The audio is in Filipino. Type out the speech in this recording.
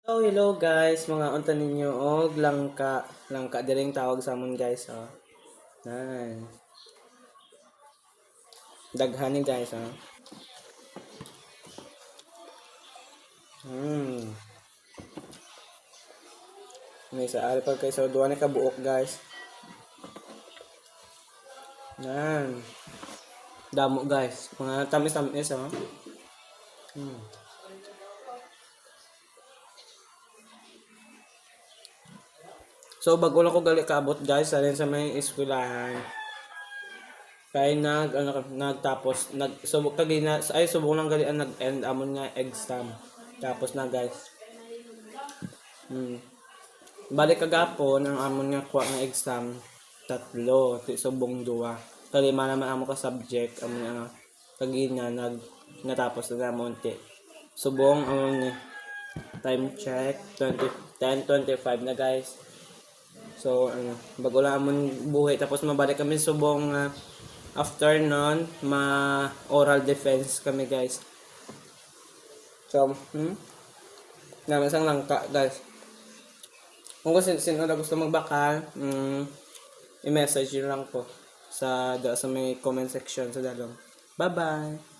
Hello guys, mga unta ninyo og langka diring tawag sa amon guys, oh. Nan. Daghan ni guys, oh. Hmm. May sa ari pa kay so duwa ni kabuok guys. Nan. Damo guys, mga tamis-tamis, oh. Hmm. So bago lang ko gali kaabot guys, alin sa may eskwelahan. Kaya nagtapos nagsubok kagi na ay subok lang gali ang nag-end amon nga exam. Tapos na guys. Hmm. Balik kagapon ang amon nga kuha nga exam tatlo ti subong duwa. Kalima naman amo ka subject amon nga kagina natapos na namon ti subong amon nga time check 10:25 na guys. So bago lang amon buhi tapos mabalik kami subong after nun oral defense kami guys. So naman sang langka guys. Kung sino na gusto magbakal, i-message nyo lang po sa may comment section sa dalong. Bye-bye!